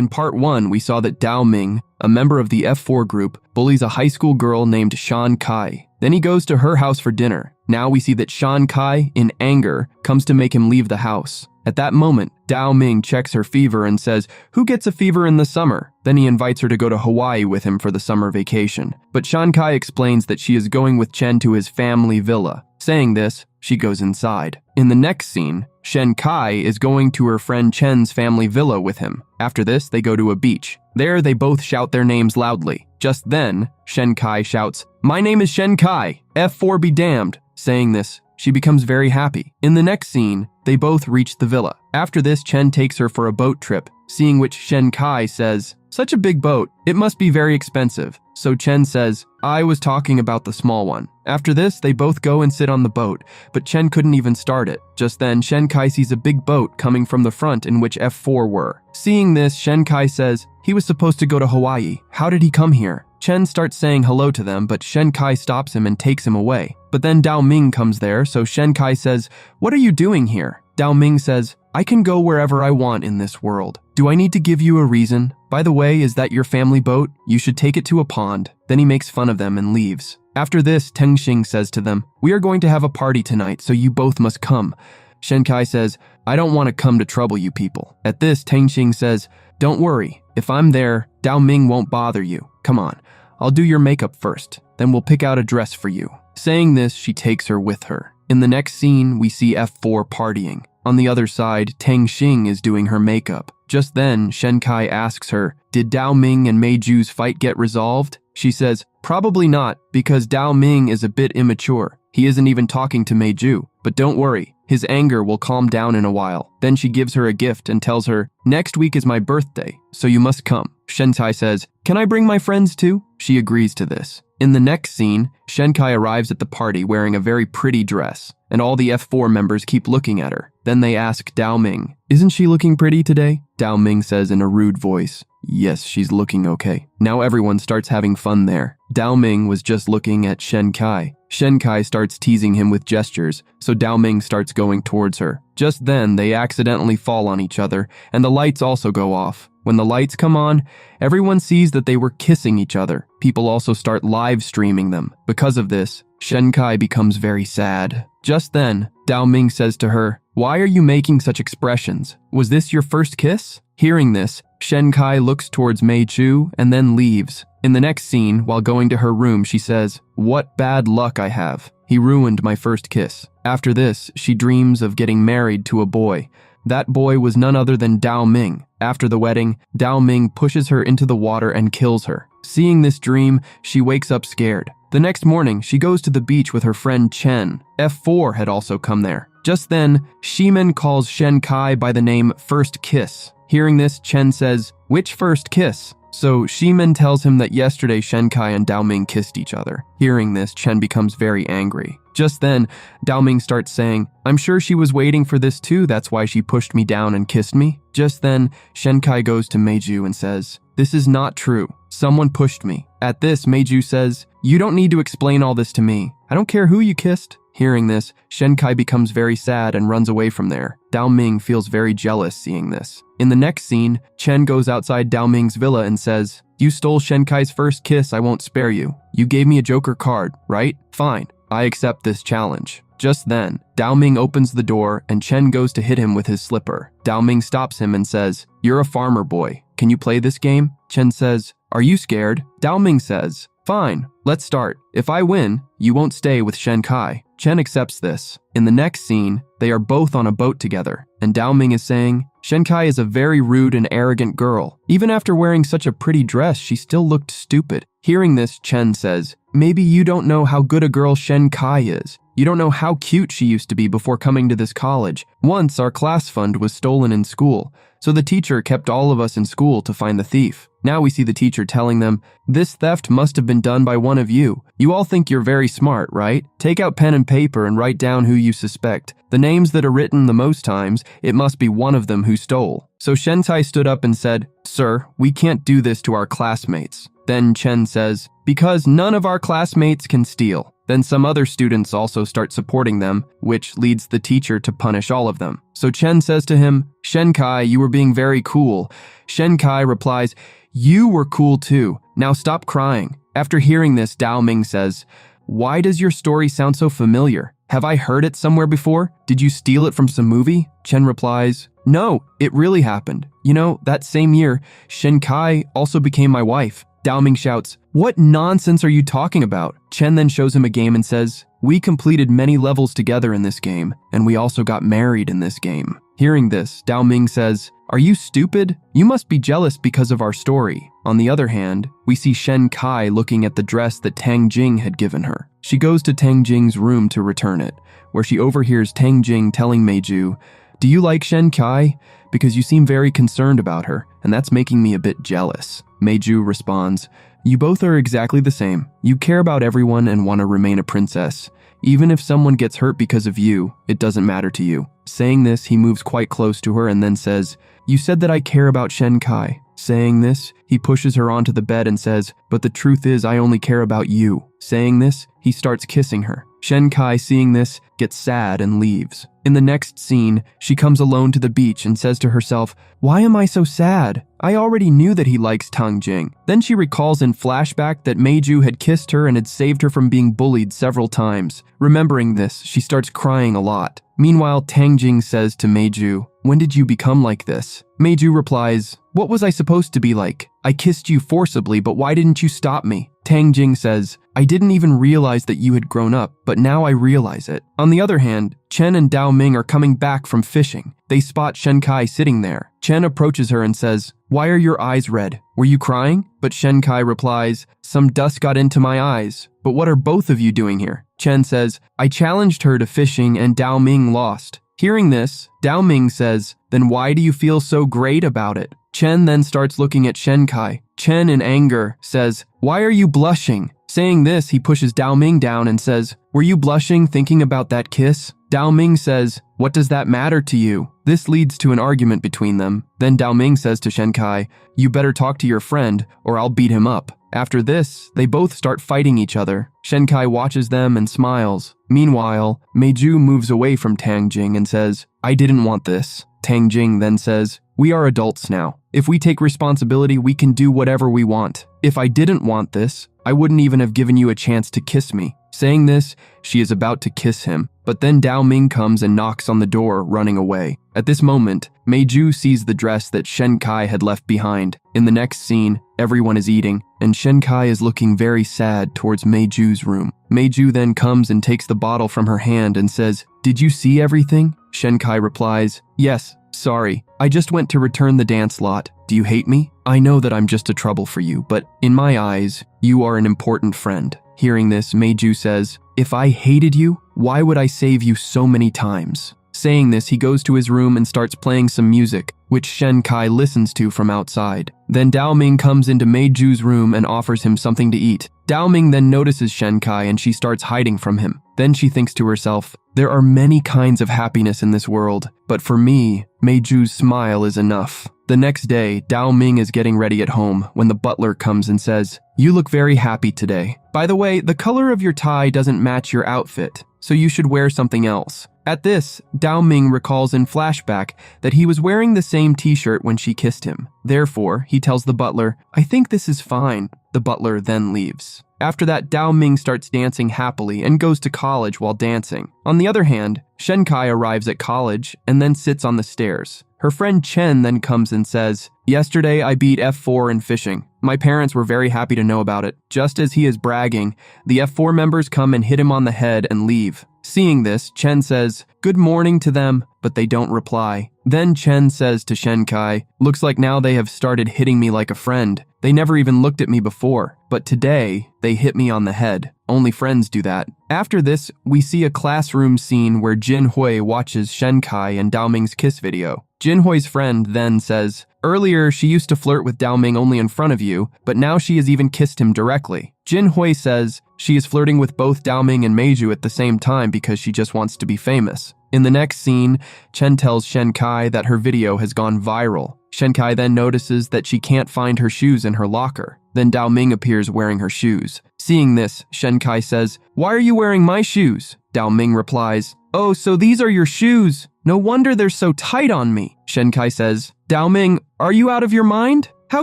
In part 1, we saw that Dao Ming, a member of the F4 group, bullies a high school girl named Shan Kai. Then he goes to her house for dinner. Now we see that Shan Kai, in anger, comes to make him leave the house. At that moment, Dao Ming checks her fever and says, "Who gets a fever in the summer?" Then he invites her to go to Hawaii with him for the summer vacation. But Shan Kai explains that she is going with Chen to his family villa. Saying this, she goes inside. In the next scene, Shan Kai is going to her friend Chen's family villa with him. After this, they go to a beach. There, they both shout their names loudly. Just then, Shan Kai shouts, "My name is Shan Kai, F4 be damned." Saying this, she becomes very happy. In the next scene, they both reach the villa. After this, Chen takes her for a boat trip, seeing which Shan Kai says, "Such a big boat, it must be very expensive." So Chen says, "I was talking about the small one." After this, they both go and sit on the boat, but Chen couldn't even start it. Just then, Shan Kai sees a big boat coming from the front in which F4 were. Seeing this, Shan Kai says, "He was supposed to go to Hawaii. How did he come here?" Chen starts saying hello to them, but Shan Kai stops him and takes him away. But then Dao Ming comes there, so Shan Kai says, "What are you doing here?" Dao Ming says, "I can go wherever I want in this world. Do I need to give you a reason? By the way, is that your family boat? You should take it to a pond." Then he makes fun of them and leaves. After this, Teng Xing says to them, "We are going to have a party tonight, so you both must come." Shan Kai says, "I don't want to come to trouble you people." At this, Teng Xing says, "Don't worry. If I'm there, Dao Ming won't bother you. Come on, I'll do your makeup first. Then we'll pick out a dress for you." Saying this, she takes her with her. In the next scene, we see F4 partying. On the other side, Teng Xing is doing her makeup. Just then, Shan Kai asks her, "Did Dao Ming and Mei Ju's fight get resolved?" She says, "Probably not, because Dao Ming is a bit immature. He isn't even talking to Mei Ju. But don't worry, his anger will calm down in a while." Then she gives her a gift and tells her, "Next week is my birthday, so you must come." Shan Kai says, "Can I bring my friends too?" She agrees to this. In the next scene, Shan Kai arrives at the party wearing a very pretty dress, and all the F4 members keep looking at her. Then they ask Dao Ming, "Isn't she looking pretty today?" Dao Ming says in a rude voice, "Yes, she's looking okay." Now everyone starts having fun there. Dao Ming was just looking at Shan Kai. Shan Kai starts teasing him with gestures, so Dao Ming starts going towards her. Just then, they accidentally fall on each other, and the lights also go off. When the lights come on, everyone sees that they were kissing each other. People also start live streaming them. Because of this, Shan Kai becomes very sad. Just then, Dao Ming says to her, "Why are you making such expressions? Was this your first kiss?" Hearing this, Shan Kai looks towards Mei Ju and then leaves. In the next scene, while going to her room, she says, "What bad luck I have. He ruined my first kiss." After this, she dreams of getting married to a boy. That boy was none other than Dao Ming. After the wedding, Dao Ming pushes her into the water and kills her. Seeing this dream, she wakes up scared. The next morning, she goes to the beach with her friend Chen. F4 had also come there. Just then, Shimen calls Shan Kai by the name First Kiss. Hearing this, Chen says, "Which first kiss?" So Shimen tells him that yesterday Shan Kai and Dao Ming kissed each other. Hearing this, Chen becomes very angry. Just then, Dao Ming starts saying, "I'm sure she was waiting for this too, that's why she pushed me down and kissed me." Just then, Shan Kai goes to Mei Ju and says, "This is not true. Someone pushed me." At this, Mei Ju says, "You don't need to explain all this to me. I don't care who you kissed." Hearing this, Shan Kai becomes very sad and runs away from there. Dao Ming feels very jealous seeing this. In the next scene, Chen goes outside Dao Ming's villa and says, "You stole Shan Kai's first kiss, I won't spare you. You gave me a joker card, right? Fine, I accept this challenge." Just then, Dao Ming opens the door and Chen goes to hit him with his slipper. Dao Ming stops him and says, "You're a farmer boy. Can you play this game?" Chen says, "Are you scared?" Dao Ming says, "Fine, let's start. If I win, you won't stay with Shan Kai." Chen accepts this. In the next scene, they are both on a boat together, and Dao Ming is saying, "Shan Kai is a very rude and arrogant girl. Even after wearing such a pretty dress, she still looked stupid." Hearing this, Chen says, "Maybe you don't know how good a girl Shan Kai is. You don't know how cute she used to be before coming to this college. Once, our class fund was stolen in school, so the teacher kept all of us in school to find the thief. Now we see the teacher telling them, 'This theft must have been done by one of you. You all think you're very smart, right? Take out pen and paper and write down who you suspect. The names that are written the most times, it must be one of them who stole.' So Shen Tai stood up and said, 'Sir, we can't do this to our classmates.' Then Chen says, 'Because none of our classmates can steal.' Then some other students also start supporting them, which leads the teacher to punish all of them. So Chen says to him, "Shenkai, you were being very cool." Shenkai replies, "You were cool too. Now stop crying." After hearing this, Dao Ming says, "Why does your story sound so familiar? Have I heard it somewhere before? Did you steal it from some movie?" Chen replies, "No, it really happened. You know, that same year, Shenkai also became my wife." Dao Ming shouts, "What nonsense are you talking about?" Chen then shows him a game and says, "We completed many levels together in this game, and we also got married in this game." Hearing this, Dao Ming says, "Are you stupid? You must be jealous because of our story." On the other hand, we see Shen Kai looking at the dress that Tang Jing had given her. She goes to Tang Jing's room to return it, where she overhears Tang Jing telling Meiju, "Do you like Shen Kai? Because you seem very concerned about her, and that's making me a bit jealous." Meiju responds, "You both are exactly the same. You care about everyone and want to remain a princess. Even if someone gets hurt because of you, it doesn't matter to you." Saying this, he moves quite close to her and then says, "You said that I care about Shen Kai." Saying this, he pushes her onto the bed and says, "But the truth is I only care about you." Saying this, he starts kissing her. Shen Kai, seeing this, gets sad and leaves. In the next scene, she comes alone to the beach and says to herself, "Why am I so sad? I already knew that he likes Tang Jing." Then she recalls in flashback that Meiju had kissed her and had saved her from being bullied several times. Remembering this, she starts crying a lot. Meanwhile, Tang Jing says to Meiju, "When did you become like this?" Meiju replies, "What was I supposed to be like? I kissed you forcibly, but why didn't you stop me?" Tang Jing says, "I didn't even realize that you had grown up, but now I realize it." On the other hand, Chen and Dao Ming are coming back from fishing. They spot Shen Kai sitting there. Chen approaches her and says, "Why are your eyes red? Were you crying?" But Shen Kai replies, "Some dust got into my eyes. But what are both of you doing here?" Chen says, "I challenged her to fishing and Dao Ming lost." Hearing this, Dao Ming says, "Then why do you feel so great about it?" Chen then starts looking at Shen Kai. Chen, in anger, says, "Why are you blushing?" Saying this, he pushes Dao Ming down and says, "Were you blushing thinking about that kiss?" Dao Ming says, "What does that matter to you?" This leads to an argument between them. Then Dao Ming says to Shen Kai, "You better talk to your friend or I'll beat him up." After this, they both start fighting each other. Shen Kai watches them and smiles. Meanwhile, Meiju moves away from Tang Jing and says, "I didn't want this." Tang Jing then says, "We are adults now. If we take responsibility, we can do whatever we want. If I didn't want this, I wouldn't even have given you a chance to kiss me." Saying this, she is about to kiss him, but then Dao Ming comes and knocks on the door, running away. At this moment, Meiju sees the dress that Shen Kai had left behind. In the next scene, everyone is eating, and Shen Kai is looking very sad towards Meiju's room. Meiju then comes and takes the bottle from her hand and says, "Did you see everything?" Shen Kai replies, "Yes, sorry. I just went to return the dance lot. Do you hate me? I know that I'm just a trouble for you, but in my eyes, you are an important friend." Hearing this, Meiju says, "If I hated you, why would I save you so many times?" Saying this, he goes to his room and starts playing some music, which Shen Kai listens to from outside. Then Dao Ming comes into Meiju's room and offers him something to eat. Dao Ming then notices Shen Kai and she starts hiding from him. Then she thinks to herself, "There are many kinds of happiness in this world, but for me, Meiju's smile is enough." The next day, Dao Ming is getting ready at home when the butler comes and says, "You look very happy today. By the way, the color of your tie doesn't match your outfit, so you should wear something else." At this, Dao Ming recalls in flashback that he was wearing the same t-shirt when she kissed him. Therefore, he tells the butler, "I think this is fine." The butler then leaves. After that, Dao Ming starts dancing happily and goes to college while dancing. On the other hand, Shen Kai arrives at college and then sits on the stairs. Her friend Chen then comes and says, "Yesterday I beat F4 in fishing. My parents were very happy to know about it." Just as he is bragging, the F4 members come and hit him on the head and leave. Seeing this, Chen says, "Good morning" to them, but they don't reply. Then Chen says to Shen Kai, "Looks like now they have started hitting me like a friend. They never even looked at me before, but today they hit me on the head. Only friends do that." After this, we see a classroom scene where Jin Hui watches Shen Kai and Dao Ming's kiss video. Jin Hui's friend then says, "Earlier she used to flirt with Dao Ming only in front of you, but now she has even kissed him directly." Jin Hui says she is flirting with both Dao Ming and Meiju at the same time because she just wants to be famous. In the next scene, Chen tells Shen Kai that her video has gone viral. Shen Kai then notices that she can't find her shoes in her locker. Then Dao Ming appears wearing her shoes. Seeing this, Shen Kai says, "Why are you wearing my shoes?" Dao Ming replies, "Oh, so these are your shoes? No wonder they're so tight on me." Shen Kai says, "Dao Ming, are you out of your mind? How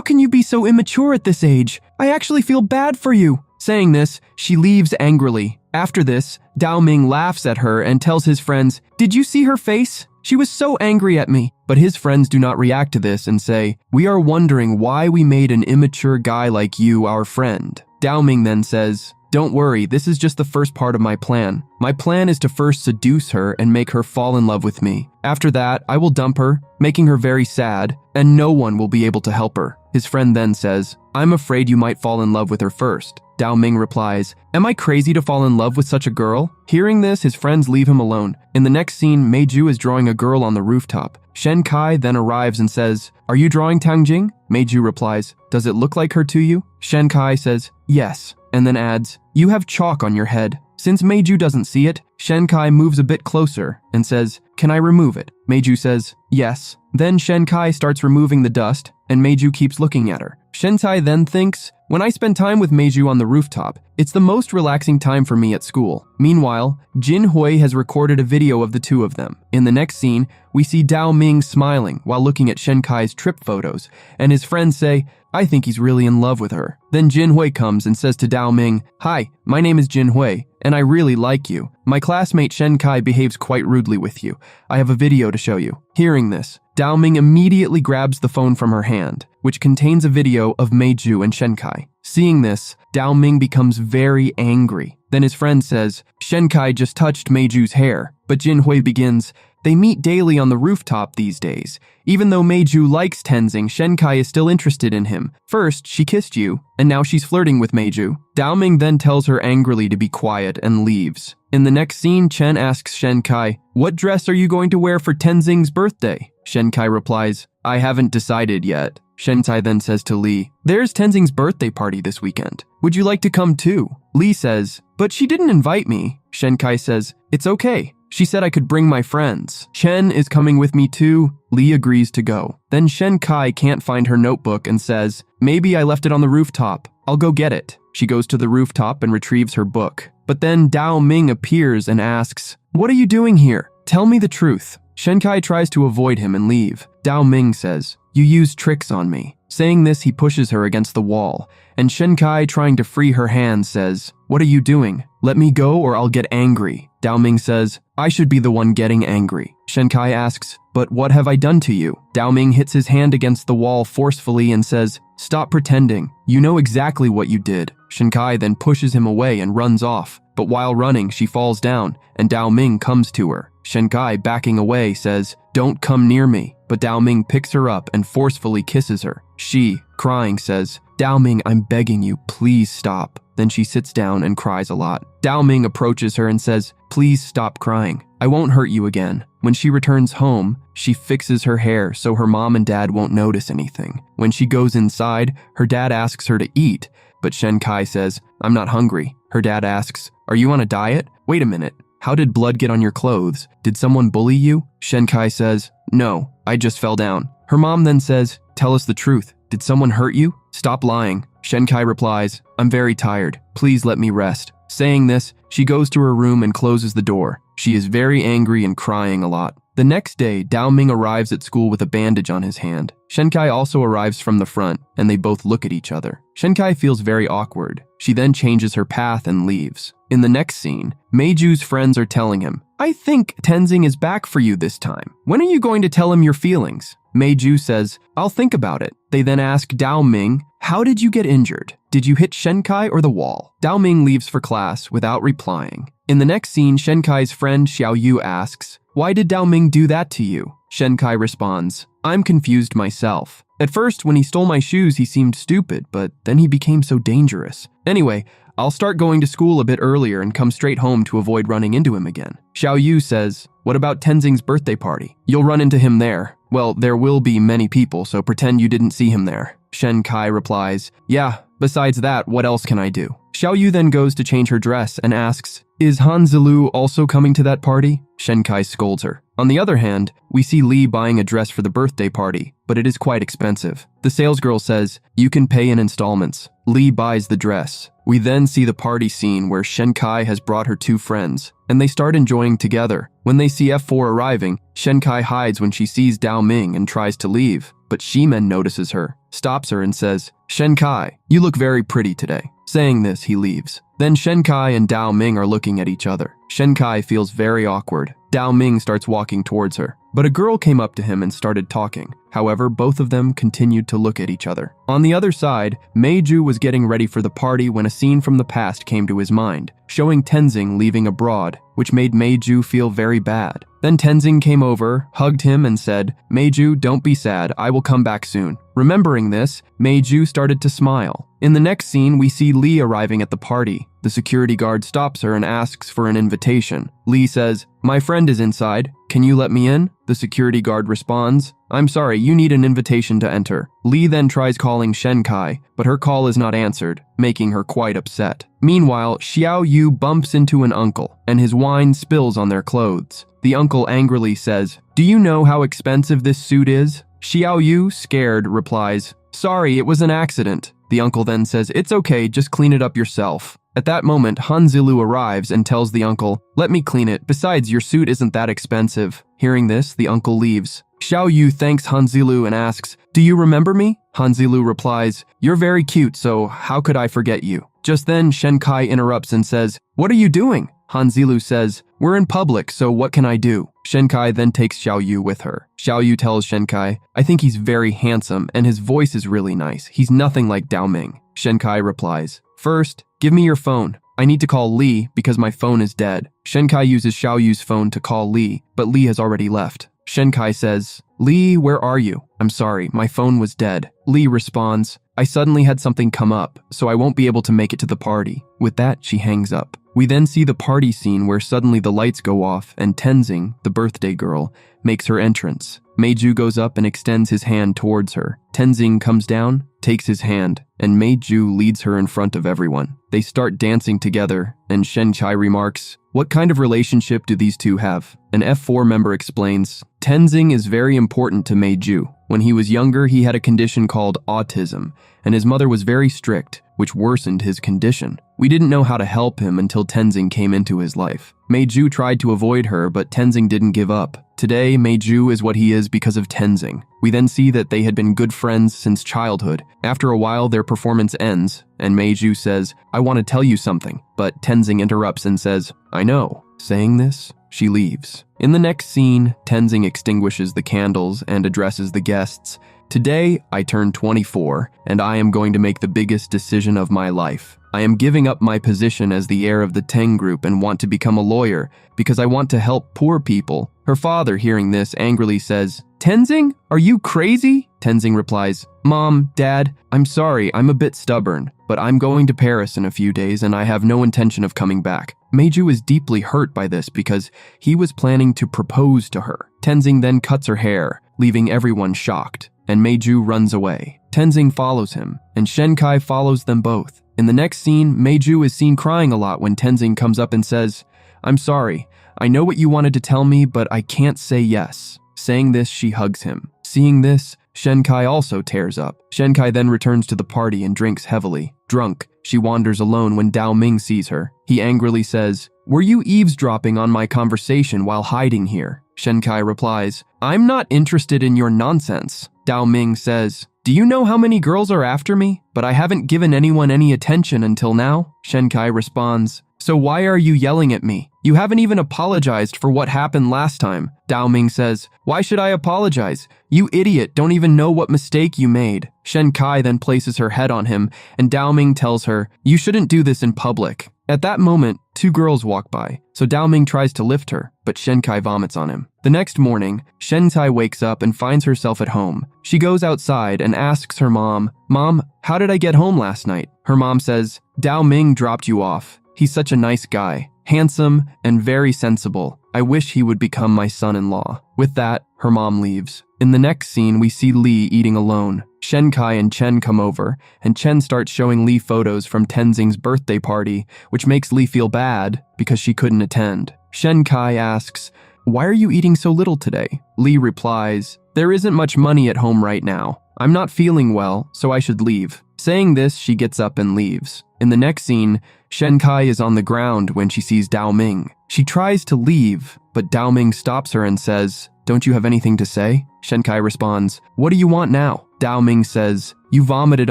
can you be so immature at this age? I actually feel bad for you." Saying this, she leaves angrily. After this, Dao Ming laughs at her and tells his friends, "Did you see her face? She was so angry at me." But his friends do not react to this and say, "We are wondering why we made an immature guy like you our friend." Dao Ming then says, "Don't worry, this is just the first part of my plan. My plan is to first seduce her and make her fall in love with me. After that, I will dump her, making her very sad, and no one will be able to help her." His friend then says, "I'm afraid you might fall in love with her first." Dao Ming replies, "Am I crazy to fall in love with such a girl?" Hearing this, his friends leave him alone. In the next scene, Meiju is drawing a girl on the rooftop. Shen Kai then arrives and says, "Are you drawing Tang Jing?" Meiju replies, "Does it look like her to you?" Shen Kai says, "Yes," and then adds, "You have chalk on your head." Since Meiju doesn't see it, Shen Kai moves a bit closer and says, "Can I remove it?" Meiju says, "Yes." Then Shen Kai starts removing the dust, and Meiju keeps looking at her. Shen Kai then thinks, "When I spend time with Meiju on the rooftop, it's the most relaxing time for me at school." Meanwhile, Jin Hui has recorded a video of the two of them. In the next scene, we see Dao Ming smiling while looking at Shen Kai's trip photos, and his friends say, "I think he's really in love with her." Then Jin Hui comes and says to Dao Ming, "Hi, my name is Jin Hui, and I really like you. My classmate Shen Kai behaves quite rudely with you. I have a video to show you." Hearing this, Dao Ming immediately grabs the phone from her hand, which contains a video of Meiju and Shen Kai. Seeing this, Dao Ming becomes very angry. Then his friend says, "Shen Kai just touched Meiju's hair," but Jin Hui begins, "They meet daily on the rooftop these days. Even though Meiju likes Tenzing, Shen Kai is still interested in him. First, she kissed you, and now she's flirting with Meiju." Dao Ming then tells her angrily to be quiet and leaves. In the next scene, Chen asks Shen Kai, "What dress are you going to wear for Tenzing's birthday?" Shen Kai replies, "I haven't decided yet." Shen Kai then says to Li, "There's Tenzing's birthday party this weekend. Would you like to come too?" Li says, "But she didn't invite me." Shen Kai says, "It's okay. She said I could bring my friends. Chen is coming with me too." Li agrees to go. Then Shen Kai can't find her notebook and says, "Maybe I left it on the rooftop. I'll go get it." She goes to the rooftop and retrieves her book. But then Dao Ming appears and asks, "What are you doing here? Tell me the truth." Shen Kai tries to avoid him and leave. Dao Ming says, "You used tricks on me." Saying this, he pushes her against the wall, and Shen Kai, trying to free her hand, says, "What are you doing? Let me go or I'll get angry." Dao Ming says, "I should be the one getting angry." Shen Kai asks, "But what have I done to you?" Dao Ming hits his hand against the wall forcefully and says, "Stop pretending. You know exactly what you did." Shen Kai then pushes him away and runs off. But while running, she falls down, and Dao Ming comes to her. Shen Kai, backing away, says, "Don't come near me." But Dao Ming picks her up and forcefully kisses her. She, crying, says, "Dao Ming, I'm begging you, please stop." Then she sits down and cries a lot. Dao Ming approaches her and says, "Please stop crying. I won't hurt you again." When she returns home, she fixes her hair so her mom and dad won't notice anything. When she goes inside, her dad asks her to eat, but Shen Kai says, "I'm not hungry." Her dad asks, "Are you on a diet? Wait a minute. How did blood get on your clothes? Did someone bully you?" Shen Kai says, "No, I just fell down." Her mom then says, "Tell us the truth. Did someone hurt you? Stop lying." Shen Kai replies, "I'm very tired. Please let me rest." Saying this, she goes to her room and closes the door. She is very angry and crying a lot. The next day, Dao Ming arrives at school with a bandage on his hand. Shen Kai also arrives from the front, and they both look at each other. Shen Kai feels very awkward. She then changes her path and leaves. In the next scene, Meiju's friends are telling him, "I think Tenzing is back for you this time. When are you going to tell him your feelings?" Meiju says, "I'll think about it." They then ask Dao Ming, "How did you get injured? Did you hit Shen Kai or the wall?" Dao Ming leaves for class without replying. In the next scene, Shen Kai's friend Xiao Yu asks, "Why did Dao Ming do that to you?" Shen Kai responds, "I'm confused myself. At first, when he stole my shoes, he seemed stupid, but then he became so dangerous. Anyway, I'll start going to school a bit earlier and come straight home to avoid running into him again." Xiao Yu says, "What about Tenzing's birthday party? You'll run into him there. Well, there will be many people, so pretend you didn't see him there." Shen Kai replies, "Yeah, besides that, what else can I do?" Xiao Yu then goes to change her dress and asks, "Is Han Zilu also coming to that party?" Shen Kai scolds her. On the other hand, we see Li buying a dress for the birthday party, but it is quite expensive. The salesgirl says, "You can pay in installments. Lee buys the dress. We then see the party scene where Shenkai has brought her 2 friends, and they start enjoying together. When they see F4 arriving, Shenkai hides when she sees Dao Ming and tries to leave, but Shimen notices her, stops her and says, "Shenkai, you look very pretty today." Saying this, he leaves. Then Shenkai and Dao Ming are looking at each other. Shenkai feels very awkward. Dao Ming starts walking towards her, but a girl came up to him and started talking. However, both of them continued to look at each other. On the other side, Meiju was getting ready for the party when a scene from the past came to his mind, showing Tenzing leaving abroad, which made Meiju feel very bad. Then Tenzing came over, hugged him and said, "Meiju, don't be sad, I will come back soon." Remembering this, Meiju started to smile. In the next scene, we see Lee arriving at the party. The security guard stops her and asks for an invitation. Lee says, "My friend is inside. Can you let me in?" The security guard responds, "I'm sorry, you need an invitation to enter." Lee then tries calling Shenkai, but her call is not answered, making her quite upset. Meanwhile, Xiao Yu bumps into an uncle, and his wine spills on their clothes. The uncle angrily says, "Do you know how expensive this suit is?" Xiao Yu, scared, replies, "Sorry, it was an accident." The uncle then says, "It's okay, just clean it up yourself." At that moment, Hanzilu arrives and tells the uncle, "Let me clean it, besides your suit isn't that expensive." Hearing this, the uncle leaves. Xiao Yu thanks Hanzilu and asks, "Do you remember me?" Hanzilu replies, "You're very cute, so how could I forget you?" Just then, Shenkai interrupts and says, "What are you doing?" Hanzilu says, "We're in public, so what can I do?" Shenkai then takes Xiao Yu with her. Xiao Yu tells Shenkai, "I think he's very handsome and his voice is really nice. He's nothing like Dao Ming." Shenkai replies, "First, give me your phone. I need to call Lee because my phone is dead." Shenkai uses Xiao Yu's phone to call Lee, but Lee has already left. Shenkai says, "Lee, where are you?" "I'm sorry, my phone was dead." Lee responds, "I suddenly had something come up, so I won't be able to make it to the party." With that, she hangs up. We then see the party scene where suddenly the lights go off and Tenzing, the birthday girl, makes her entrance. Meiju goes up and extends his hand towards her. Tenzing comes down, takes his hand, and Meiju leads her in front of everyone. They start dancing together, and Shenkai remarks, "What kind of relationship do these two have?" An F4 member explains, "Tenzing is very important to Meiju. When he was younger, he had a condition called autism, and his mother was very strict, which worsened his condition. We didn't know how to help him until Tenzing came into his life. Meiju tried to avoid her, but Tenzing didn't give up. Today, Meiju is what he is because of Tenzing." We then see that they had been good friends since childhood. After a while, their performance ends, and Meiju says, "I want to tell you something," but Tenzing interrupts and says, "I know." Saying this, she leaves. In the next scene, Tenzing extinguishes the candles and addresses the guests. "Today, I turn 24, and I am going to make the biggest decision of my life. I am giving up my position as the heir of the Teng Group and want to become a lawyer because I want to help poor people." Her father, hearing this, angrily says, "Tenzing, are you crazy?" Tenzing replies, "Mom, Dad, I'm sorry, I'm a bit stubborn, but I'm going to Paris in a few days and I have no intention of coming back." Meiju is deeply hurt by this because he was planning to propose to her. Tenzing then cuts her hair, leaving everyone shocked, and Meiju runs away. Tenzing follows him, and Shenkai follows them both. In the next scene, Meiju is seen crying a lot when Tenzing comes up and says, "I'm sorry, I know what you wanted to tell me, but I can't say yes." Saying this, she hugs him. Seeing this, Shenkai also tears up. Shenkai then returns to the party and drinks heavily. Drunk, she wanders alone when Dao Ming sees her. He angrily says, "Were you eavesdropping on my conversation while hiding here?" Shenkai replies, "I'm not interested in your nonsense." Dao Ming says, "Do you know how many girls are after me? But I haven't given anyone any attention until now." Shenkai responds, "So why are you yelling at me? You haven't even apologized for what happened last time." Dao Ming says, "Why should I apologize? You idiot don't even know what mistake you made." Shenkai then places her head on him, and Dao Ming tells her, "You shouldn't do this in public." At that moment, 2 girls walk by, so Dao Ming tries to lift her, but Shenkai vomits on him. The next morning, Shenkai wakes up and finds herself at home. She goes outside and asks her mom, "Mom, how did I get home last night?" Her mom says, "Dao Ming dropped you off. He's such a nice guy, handsome and very sensible. I wish he would become my son-in-law." With that, her mom leaves. In the next scene, we see Lee eating alone. Shenkai and Chen come over, and Chen starts showing Lee photos from Tenzing's birthday party, which makes Lee feel bad because she couldn't attend. Shenkai asks, "Why are you eating so little today?" Lee replies, "There isn't much money at home right now. I'm not feeling well, so I should leave." Saying this, she gets up and leaves. In the next scene, Shen Kai is on the ground when she sees Dao Ming. She tries to leave, but Dao Ming stops her and says, "Don't you have anything to say?" Shen Kai responds, "What do you want now?" Dao Ming says, "You vomited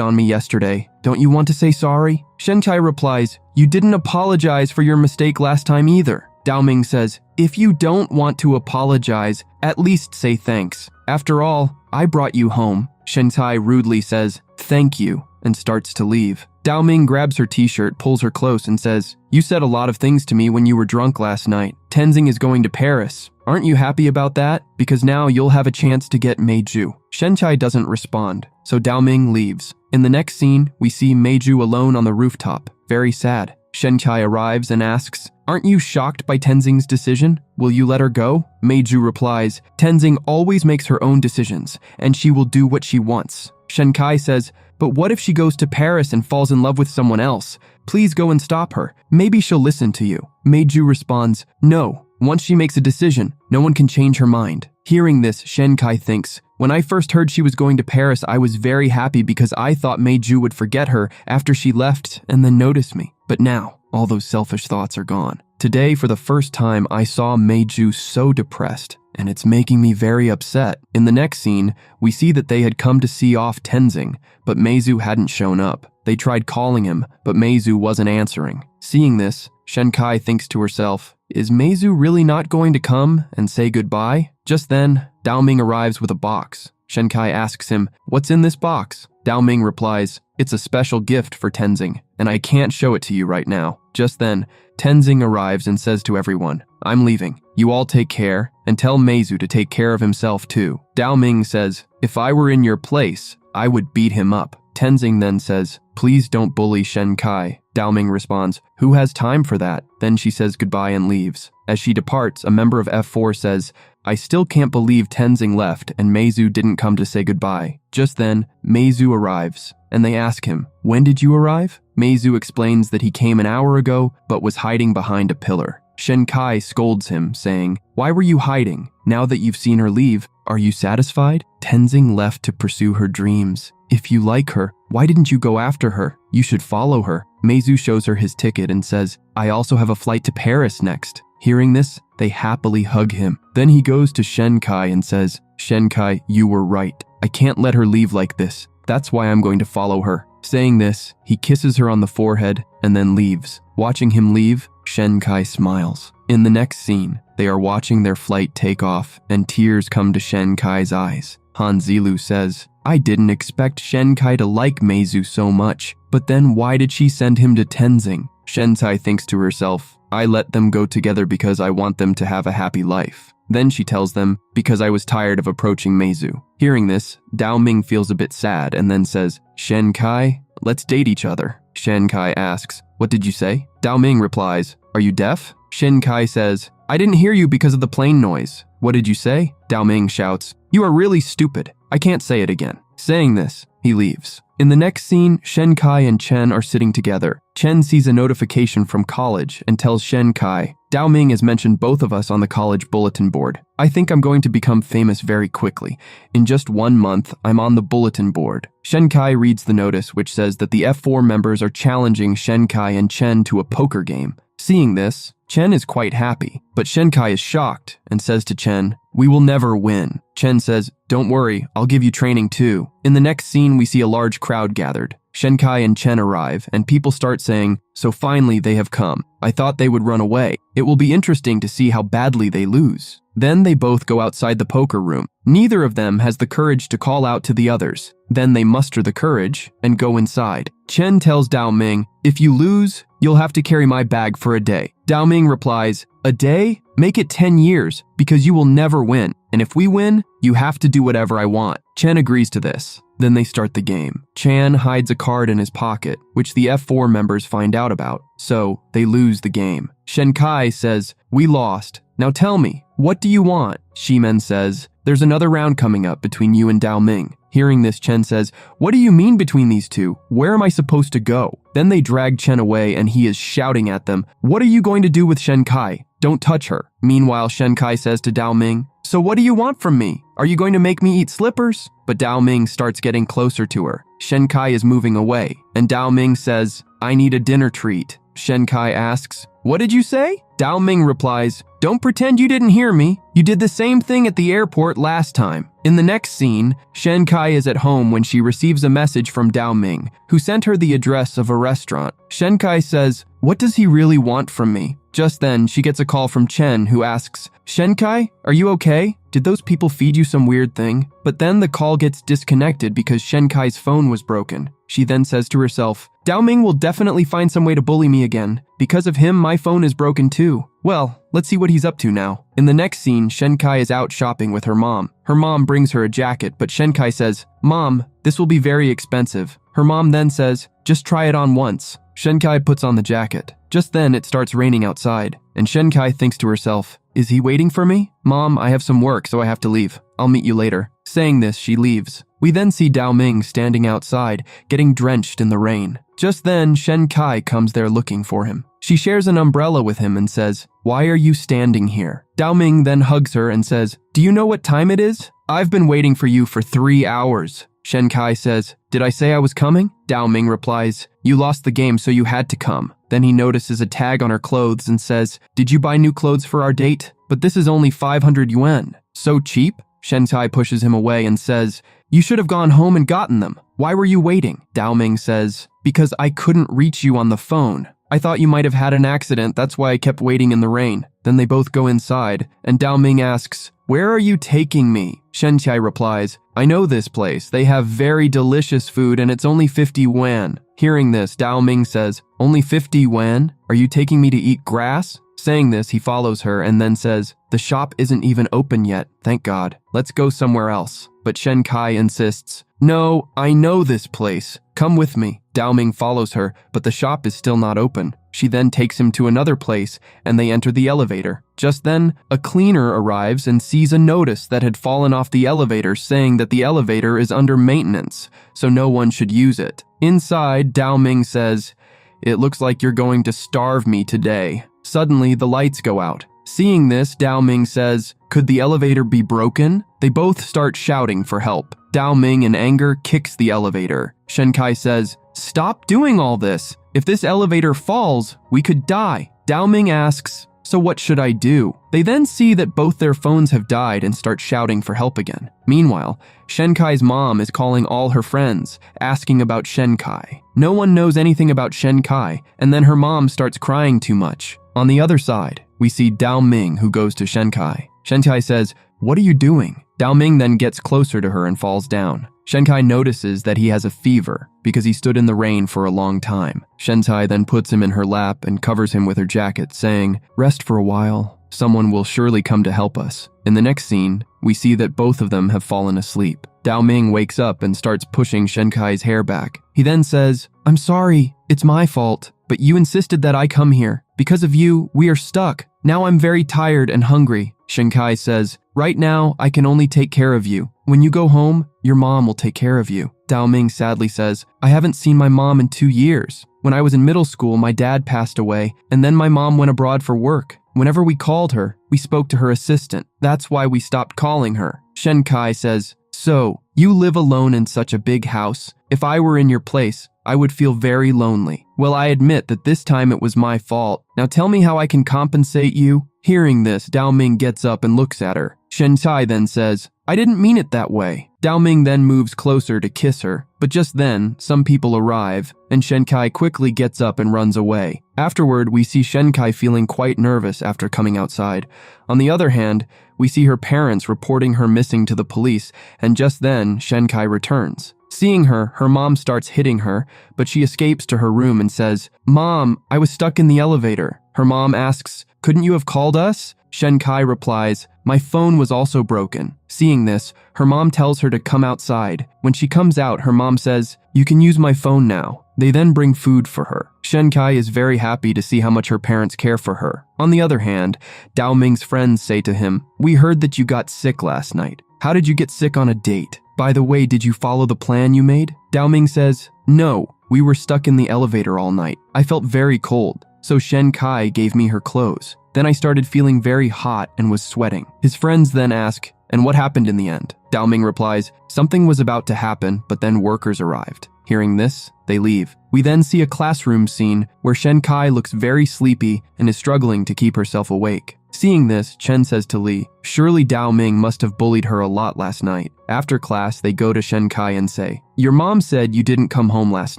on me yesterday. Don't you want to say sorry?" Shen Kai replies, "You didn't apologize for your mistake last time either." Dao Ming says, "If you don't want to apologize, at least say thanks. After all, I brought you home." Shen Kai rudely says, "Thank you," and starts to leave. Dao Ming grabs her t-shirt, pulls her close, and says, "You said a lot of things to me when you were drunk last night. Tenzing is going to Paris. Aren't you happy about that? Because now you'll have a chance to get Meiju." Shen Kai doesn't respond, so Dao Ming leaves. In the next scene, we see Meiju alone on the rooftop, very sad. Shen Kai arrives and asks, "Aren't you shocked by Tenzing's decision? Will you let her go?" Meiju replies, "Tenzing always makes her own decisions, and she will do what she wants." Shen Kai says, "But what if she goes to Paris and falls in love with someone else? Please go and stop her. Maybe she'll listen to you." Meiju responds, "No. Once she makes a decision, no one can change her mind." Hearing this, Shen Kai thinks, "When I first heard she was going to Paris, I was very happy because I thought Meiju would forget her after she left and then notice me. But now, all those selfish thoughts are gone. Today, for the first time, I saw Meiju so depressed, and it's making me very upset." In the next scene, we see that they had come to see off Tenzing, but Meiju hadn't shown up. They tried calling him, but Meiju wasn't answering. Seeing this, Shen Kai thinks to herself, "Is Meiju really not going to come and say goodbye?" Just then, Dao Ming arrives with a box. Shen Kai asks him, "What's in this box?" Dao Ming replies, "It's a special gift for Tenzing, and I can't show it to you right now." Just then, Tenzing arrives and says to everyone, "I'm leaving. You all take care, and tell Meiju to take care of himself too." Dao Ming says, "If I were in your place, I would beat him up." Tenzing then says, "Please don't bully Shen Kai." Dao Ming responds, "Who has time for that?" Then she says goodbye and leaves. As she departs, a member of F4 says, "I still can't believe Tenzing left and Meiju didn't come to say goodbye." Just then, Meiju arrives, and they ask him, "When did you arrive?" Meiju explains that he came an hour ago, but was hiding behind a pillar. Shen Kai scolds him, saying, "Why were you hiding? Now that you've seen her leave, are you satisfied? Tenzing left to pursue her dreams. If you like her, why didn't you go after her? You should follow her." Meiju shows her his ticket and says, "I also have a flight to Paris next." Hearing this, they happily hug him. Then he goes to Shen Kai and says, "Shen Kai, you were right. I can't let her leave like this. That's why I'm going to follow her." Saying this, he kisses her on the forehead and then leaves. Watching him leave, Shen Kai smiles. In the next scene, they are watching their flight take off and tears come to Shen Kai's eyes. Han Zilu says, "I didn't expect Shen Kai to like Meiju so much, but then why did she send him to Tenzing?" Shen Kai thinks to herself, "I let them go together because I want them to have a happy life." Then she tells them, "Because I was tired of approaching Meiju." Hearing this, Dao Ming feels a bit sad and then says, "Shen Kai, let's date each other." Shen Kai asks, "What did you say?" Dao Ming replies, "Are you deaf?" Shen Kai says, "I didn't hear you because of the plane noise." "What did you say?" Dao Ming shouts, "You are really stupid. I can't say it again." Saying this, he leaves. In the next scene, Shen Kai and Chen are sitting together. Chen sees a notification from college and tells Shen Kai, "Dao Ming has mentioned both of us on the college bulletin board. I think I'm going to become famous very quickly. In just 1 month, I'm on the bulletin board." Shen Kai reads the notice, which says that the F4 members are challenging Shen Kai and Chen to a poker game. Seeing this, Chen is quite happy, but Shen Kai is shocked and says to Chen, "We will never win." Chen says, "Don't worry, I'll give you training too." In the next scene, we see a large crowd gathered. Shen Kai and Chen arrive, and people start saying, "So finally they have come. I thought they would run away. It will be interesting to see how badly they lose." Then they both go outside the poker room. Neither of them has the courage to call out to the others. Then they muster the courage and go inside. Chen tells Dao Ming, "If you lose, you'll have to carry my bag for a day." Dao Ming replies, "A day? Make it 10 years, because you will never win. And if we win, you have to do whatever I want." Chen agrees to this. Then they start the game. Chan hides a card in his pocket, which the F4 members find out about, so they lose the game. Shen Kai says, "We lost. Now tell me, what do you want?" Shimen says, "There's another round coming up between you and Dao Ming." Hearing this, Chen says, "What do you mean between these two? Where am I supposed to go?" Then they drag Chen away and he is shouting at them, "What are you going to do with Shen Kai? don't touch her. Meanwhile, Shen Kai says to Dao Ming, so what do you want from me? Are you going to make me eat slippers? But Dao Ming starts getting closer to her. Shen Kai is moving away, and Dao Ming says, I need a dinner treat. Shen Kai asks, what did you say? Dao Ming replies, don't pretend you didn't hear me. You did the same thing at the airport last time. In the next scene, Shen Kai is at home when she receives a message from Dao Ming, who sent her the address of a restaurant. Shen Kai says, what does he really want from me? Just then, she gets a call from Chen, who asks, Shen Kai, are you okay? Did those people feed you some weird thing? But then the call gets disconnected because Shen Kai's phone was broken. She then says to herself, Dao Ming will definitely find some way to bully me again. Because of him, my phone is broken too. Well, let's see what he's up to now. In the next scene, Shen Kai is out shopping with her mom. Her mom brings her a jacket, but Shen Kai says, Mom, this will be very expensive. Her mom then says, just try it on once. Shen Kai puts on the jacket. Just then, it starts raining outside, and Shen Kai thinks to herself, is he waiting for me? Mom, I have some work, so I have to leave. I'll meet you later. Saying this, she leaves. We then see Dao Ming standing outside, getting drenched in the rain. Just then, Shen Kai comes there looking for him. She shares an umbrella with him and says, why are you standing here? Dao Ming then hugs her and says, do you know what time it is? I've been waiting for you for 3 hours. Shen Kai says, did I say I was coming? Dao Ming replies, you lost the game, so you had to come. Then he notices a tag on her clothes and says, did you buy new clothes for our date? But this is only 500 yuan. So cheap? Shen Kai pushes him away and says, you should have gone home and gotten them. Why were you waiting? Dao Ming says, because I couldn't reach you on the phone. I thought you might have had an accident, that's why I kept waiting in the rain. Then they both go inside, and Dao Ming asks, where are you taking me? Shen Kai replies, I know this place. They have very delicious food and it's only 50 yuan. Hearing this, Dao Ming says, only 50 yuan? Are you taking me to eat grass? Saying this, he follows her and then says, the shop isn't even open yet, thank God. Let's go somewhere else. But Shen Kai insists, no, I know this place. Come with me. Dao Ming follows her, but the shop is still not open. She then takes him to another place, and they enter the elevator. Just then, a cleaner arrives and sees a notice that had fallen off the elevator saying that the elevator is under maintenance, so no one should use it. Inside, Dao Ming says, it looks like you're going to starve me today. Suddenly, the lights go out. Seeing this, Dao Ming says, could the elevator be broken? They both start shouting for help. Dao Ming, in anger, kicks the elevator. Shen Kai says, stop doing all this. If this elevator falls, we could die. Dao Ming asks, so what should I do? They then see that both their phones have died and start shouting for help again. Meanwhile, Shen Kai's mom is calling all her friends, asking about Shen Kai. No one knows anything about Shen Kai, and then her mom starts crying too much. On the other side, we see Dao Ming, who goes to Shen Kai. Shen Kai says, what are you doing? Dao Ming then gets closer to her and falls down. Shen Kai notices that he has a fever because he stood in the rain for a long time. Shen Kai then puts him in her lap and covers him with her jacket, saying, rest for a while. Someone will surely come to help us. In the next scene, we see that both of them have fallen asleep. Dao Ming wakes up and starts pushing Shen Kai's hair back. He then says, I'm sorry, it's my fault, but you insisted that I come here. Because of you, we are stuck. Now I'm very tired and hungry. Shen Kai says, right now, I can only take care of you. When you go home, your mom will take care of you. Dao Ming sadly says, I haven't seen my mom in 2 years. When I was in middle school, my dad passed away, and then my mom went abroad for work. Whenever we called her, we spoke to her assistant. That's why we stopped calling her. Shen Kai says, so, you live alone in such a big house. If I were in your place, I would feel very lonely. Well, I admit that this time it was my fault. Now tell me how I can compensate you. Hearing this, Dao Ming gets up and looks at her. Shen Kai then says, I didn't mean it that way. Dao Ming then moves closer to kiss her, but just then, some people arrive, and Shen Kai quickly gets up and runs away. Afterward, we see Shen Kai feeling quite nervous after coming outside. On the other hand, we see her parents reporting her missing to the police, and just then, Shen Kai returns. Seeing her, her mom starts hitting her, but she escapes to her room and says, Mom, I was stuck in the elevator. Her mom asks, couldn't you have called us? Shen Kai replies, my phone was also broken. Seeing this, her mom tells her to come outside. When she comes out, her mom says, you can use my phone now. They then bring food for her. Shen Kai is very happy to see how much her parents care for her. On the other hand, Dao Ming's friends say to him, we heard that you got sick last night. How did you get sick on a date? By the way, did you follow the plan you made? Dao Ming says, no, we were stuck in the elevator all night. I felt very cold, so Shen Kai gave me her clothes. Then I started feeling very hot and was sweating. His friends then ask, and what happened in the end? Dao-ming replies, something was about to happen, but then workers arrived. Hearing this, they leave. We then see a classroom scene where Shen Kai looks very sleepy and is struggling to keep herself awake. Seeing this, Chen says to Li, surely Dao-ming must have bullied her a lot last night. After class, they go to Shen Kai and say, your mom said you didn't come home last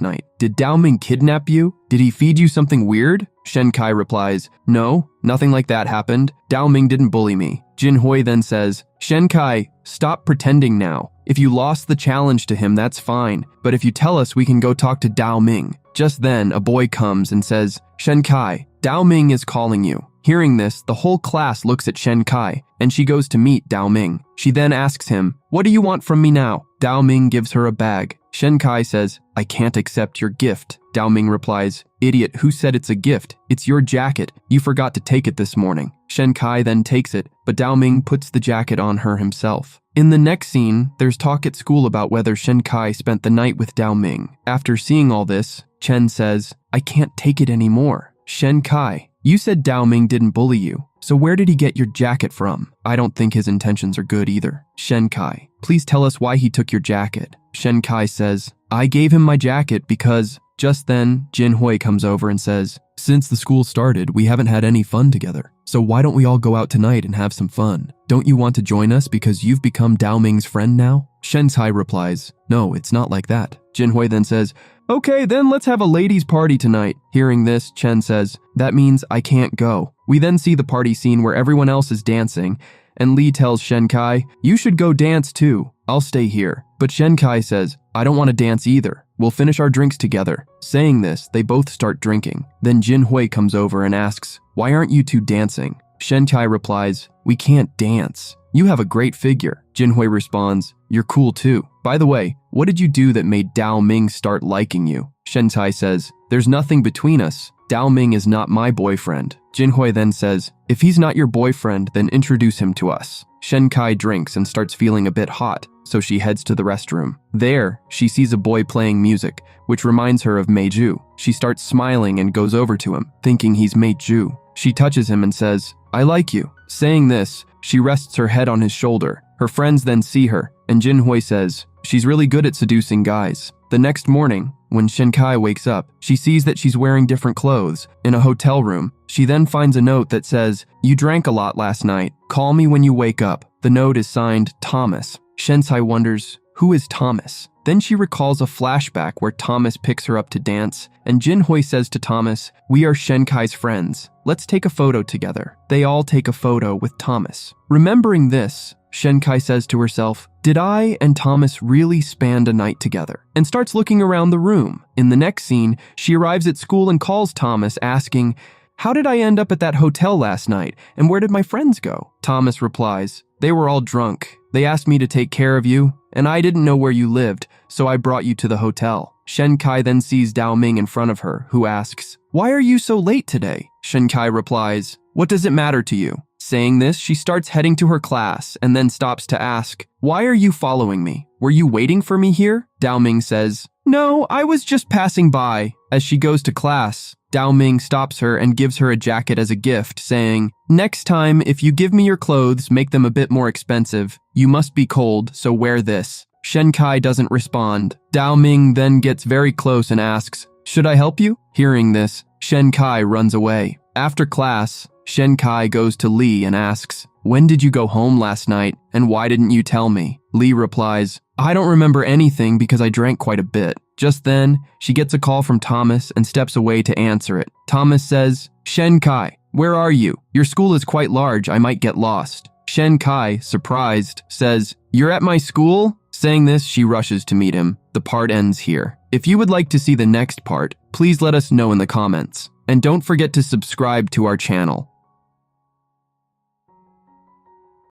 night. Did Dao-ming kidnap you? Did he feed you something weird? Shen Kai replies, no, nothing like that happened. Dao-ming didn't bully me. Jin Hui then says, Shen Kai, stop pretending now. If you lost the challenge to him, that's fine. But if you tell us, we can go talk to Dao-ming. Just then, a boy comes and says, Shen Kai, Dao-ming is calling you. Hearing this, the whole class looks at Shen Kai, and she goes to meet Dao-ming. She then asks him, what do you want from me now? Dao-ming gives her a bag. Shen Kai says, I can't accept your gift. Dao-ming replies, idiot, who said it's a gift? It's your jacket. You forgot to take it this morning. Shen Kai then takes it, but Dao-ming puts the jacket on her himself. In the next scene, there's talk at school about whether Shen Kai spent the night with Dao-ming. After seeing all this, Chen says, I can't take it anymore. Shen Kai, you said Dao-ming didn't bully you, so where did he get your jacket from? I don't think his intentions are good either. Shen Kai, please tell us why he took your jacket. Shen Kai says, I gave him my jacket because… Just then, Jin Hui comes over and says, since the school started, we haven't had any fun together. So why don't we all go out tonight and have some fun? Don't you want to join us because you've become Dao-ming's friend now? Shen Kai replies, no, it's not like that. Jin Hui then says, okay, then let's have a ladies' party tonight. Hearing this, Chen says, that means I can't go. We then see the party scene where everyone else is dancing, and Li tells Shen Kai, you should go dance too. I'll stay here. But Shen Kai says, I don't want to dance either. We'll finish our drinks together. Saying this, they both start drinking. Then Jin Hui comes over and asks, why aren't you two dancing? Shen Kai replies, we can't dance. You have a great figure. Jin Hui responds, you're cool too. By the way, what did you do that made Dao-ming start liking you? Shen Kai says, there's nothing between us. Dao-ming is not my boyfriend. Jin Hui then says, if he's not your boyfriend, then introduce him to us. Shen Kai drinks and starts feeling a bit hot, so she heads to the restroom. There, she sees a boy playing music, which reminds her of Meiju. She starts smiling and goes over to him, thinking he's Meiju. She touches him and says, I like you. Saying this, she rests her head on his shoulder. Her friends then see her, and Jin Hui says, she's really good at seducing guys. The next morning, when Shen Kai wakes up, she sees that she's wearing different clothes in a hotel room. She then finds a note that says, you drank a lot last night. Call me when you wake up. The note is signed Thomas. Shen Kai wonders, who is Thomas? Then she recalls a flashback where Thomas picks her up to dance, and Jin Hui says to Thomas, we are Shen Kai's friends. Let's take a photo together. They all take a photo with Thomas. Remembering this, Shen Kai says to herself, did I and Thomas really spend a night together? And starts looking around the room. In the next scene, she arrives at school and calls Thomas, asking, how did I end up at that hotel last night, and where did my friends go? Thomas replies, they were all drunk. They asked me to take care of you, and I didn't know where you lived, so I brought you to the hotel. Shen Kai then sees Dao-ming in front of her, who asks, why are you so late today? Shen Kai replies, what does it matter to you? Saying this, she starts heading to her class and then stops to ask, why are you following me? Were you waiting for me here? Dao-ming says, no, I was just passing by. As she goes to class, Dao-ming stops her and gives her a jacket as a gift, saying, next time, if you give me your clothes, make them a bit more expensive. You must be cold, so wear this. Shen Kai doesn't respond. Dao-ming then gets very close and asks, should I help you? Hearing this, Shen Kai runs away. After class, Shen Kai goes to Li and asks, when did you go home last night, and why didn't you tell me? Li replies, I don't remember anything because I drank quite a bit. Just then, she gets a call from Thomas and steps away to answer it. Thomas says, Shen Kai, where are you? Your school is quite large, I might get lost. Shen Kai, surprised, says, you're at my school? Saying this, she rushes to meet him. The part ends here. If you would like to see the next part, please let us know in the comments. And don't forget to subscribe to our channel.